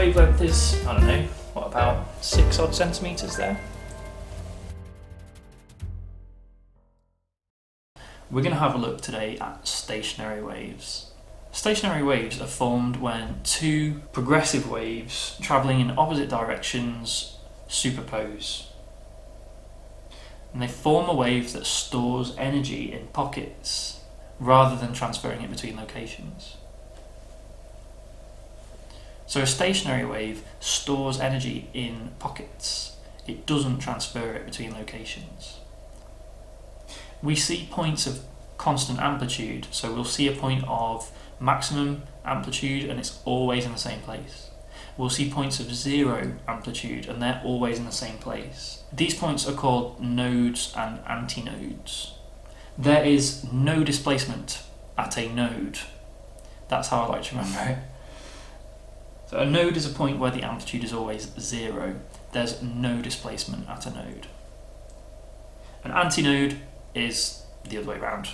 wavelength is, I don't know, what, about 6 odd centimetres there? We're going to have a look today at stationary waves. Stationary waves are formed when two progressive waves travelling in opposite directions superpose. And they form a wave that stores energy in pockets rather than transferring it between locations. So a stationary wave stores energy in pockets. It doesn't transfer it between locations. We see points of constant amplitude, so we'll see a point of maximum amplitude and it's always in the same place. We'll see points of zero amplitude and they're always in the same place. These points are called nodes and antinodes. There is no displacement at a node. That's how I like to remember it. So a node is a point where the amplitude is always zero. There's no displacement at a node. An antinode is the other way around.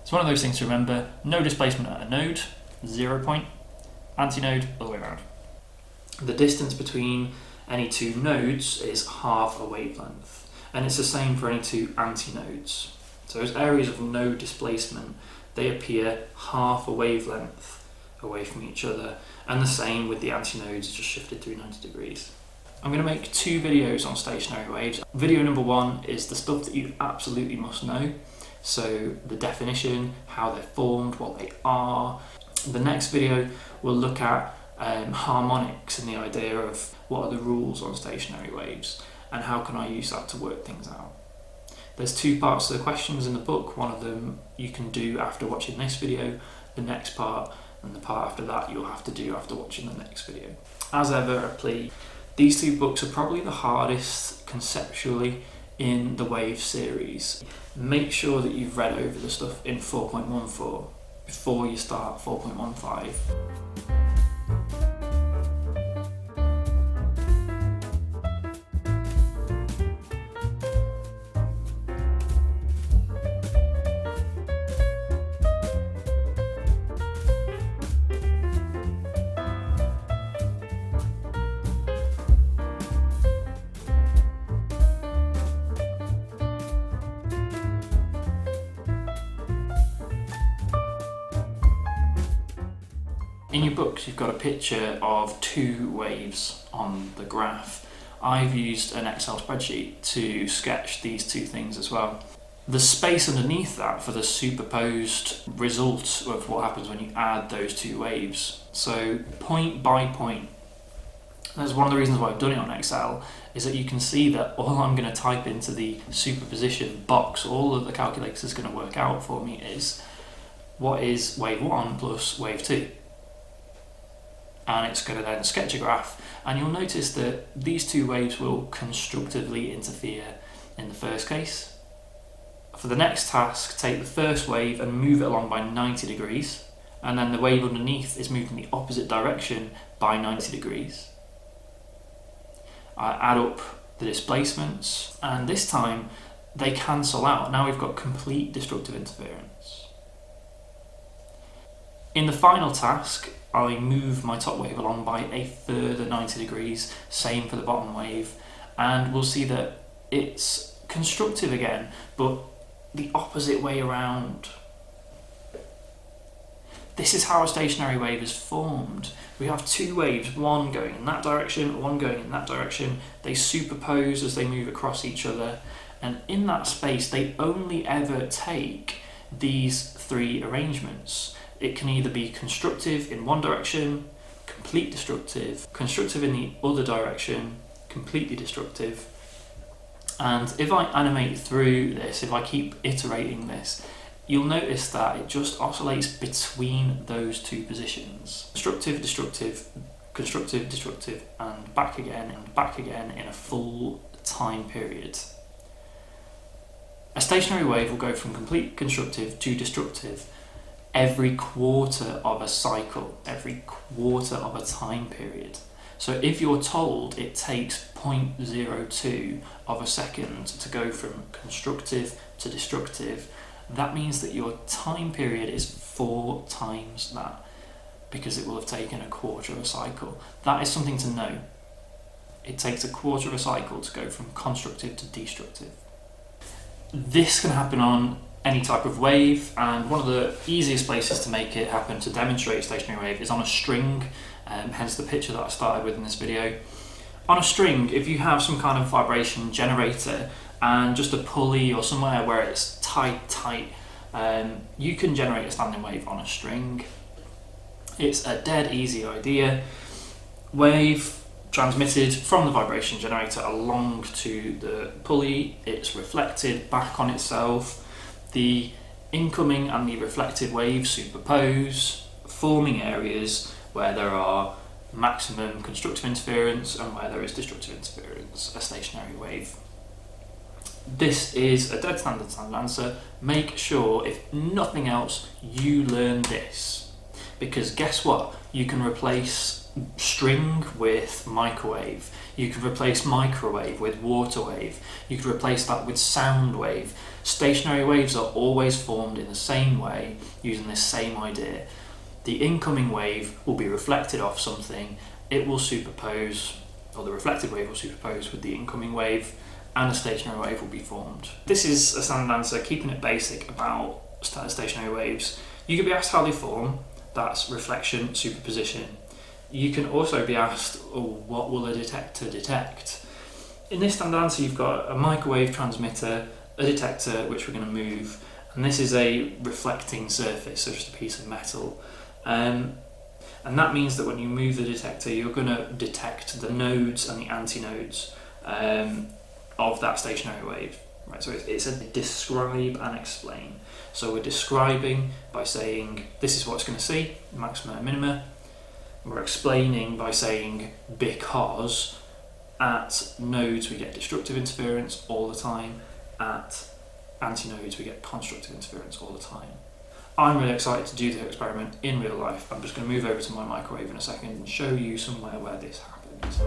It's one of those things to remember. No displacement at a node, 0 point. Antinode, other way around. The distance between any two nodes is half a wavelength, and it's the same for any two antinodes. So as areas of no displacement, they appear half a wavelength away from each other, and the same with the antinodes just shifted through 90 degrees. I'm going to make 2 videos on stationary waves. Video number 1 is the stuff that you absolutely must know. So the definition, how they're formed, what they are. The next video will look at harmonics and the idea of what are the rules on stationary waves and how can I use that to work things out. There's 2 parts to the questions in the book. One of them you can do after watching this video. The next part and the part after that you'll have to do after watching the next video. As ever, a plea. These 2 books are probably the hardest conceptually in the wave series. Make sure that you've read over the stuff in 4.14 before you start 4.15. In your books you've got a picture of 2 waves on the graph. I've used an Excel spreadsheet to sketch these 2 things as well. The space underneath that for the superposed result of what happens when you add those 2 waves. So point by point. That's one of the reasons why I've done it on Excel, is that you can see that all I'm going to type into the superposition box, all that the calculator is going to work out for me is what is wave 1 plus wave 2. And it's going to then sketch a graph, and you'll notice that these 2 waves will constructively interfere in the first case. For the next task, take the first wave and move it along by 90 degrees, and then the wave underneath is moved in the opposite direction by 90 degrees. I add up the displacements, and this time they cancel out. Now we've got complete destructive interference. In the final task, I move my top wave along by a further 90 degrees, same for the bottom wave, and we'll see that it's constructive again, but the opposite way around. This is how a stationary wave is formed. We have 2 waves, one going in that direction, one going in that direction. They superpose as they move across each other, and in that space they only ever take these 3 arrangements. It can either be constructive in one direction, complete destructive, constructive in the other direction, completely destructive. And if I animate through this, if I keep iterating this, you'll notice that it just oscillates between those 2 positions. Constructive, destructive, constructive, destructive, and back again in a full time period. A stationary wave will go from complete constructive to destructive every quarter of a cycle, every quarter of a time period. So if you're told it takes 0.02 of a second to go from constructive to destructive, that means that your time period is 4 times that. because it will have taken a quarter of a cycle. That is something to know. It takes a quarter of a cycle to go from constructive to destructive. This can happen on any type of wave, and one of the easiest places to make it happen, to demonstrate a stationary wave, is on a string, hence the picture that I started with in this video. On a string, if you have some kind of vibration generator and just a pulley or somewhere where it's tight, you can generate a standing wave on a string. It's a dead easy idea. Wave transmitted from the vibration generator along to the pulley, it's reflected back on itself. The incoming and the reflected waves superpose, forming areas where there are maximum constructive interference and where there is destructive interference, a stationary wave. This is a dead standard answer. Make sure, if nothing else, you learn this. Because guess what? You can replace string with microwave. You could replace microwave with water wave. You could replace that with sound wave. Stationary waves are always formed in the same way, using this same idea. The incoming wave will be reflected off something, it will superpose, or the reflected wave will superpose with the incoming wave, and a stationary wave will be formed. This is a standard answer, keeping it basic about stationary waves. You could be asked how they form, that's reflection, superposition. You can also be asked, what will a detector detect? In this standard answer, you've got a microwave transmitter, a detector, which we're going to move, and this is a reflecting surface, so just a piece of metal. And that means that when you move the detector, you're going to detect the nodes and the antinodes of that stationary wave. Right, so it's a describe and explain. So we're describing by saying this is what it's going to see, maxima and minima. We're explaining by saying because at nodes we get destructive interference all the time, at antinodes we get constructive interference all the time. I'm really excited to do the experiment in real life. I'm just going to move over to my microwave in a second and show you somewhere where this happens.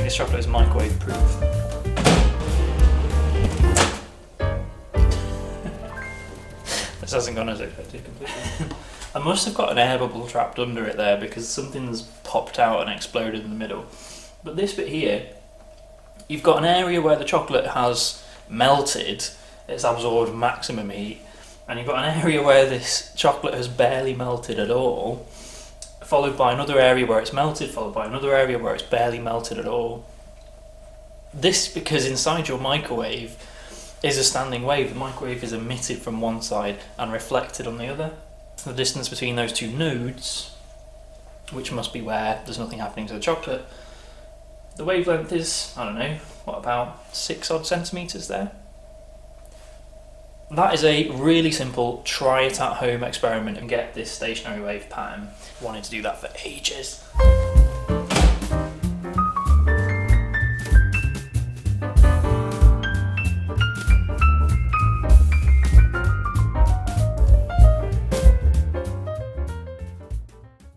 This chocolate is microwave proof. This hasn't gone as expected completely. I must have got an air bubble trapped under it there because something's popped out and exploded in the middle. But this bit here, you've got an area where the chocolate has melted, it's absorbed maximum heat, and you've got an area where this chocolate has barely melted at all, followed by another area where it's melted, followed by another area where it's barely melted at all. This because inside your microwave is a standing wave. The microwave is emitted from one side and reflected on the other. The distance between those two nodes, which must be where there's nothing happening to the chocolate, the wavelength is, I don't know, what, about 6 odd centimetres there? That is a really simple try it at home experiment and get this stationary wave pattern. Wanted to do that for ages.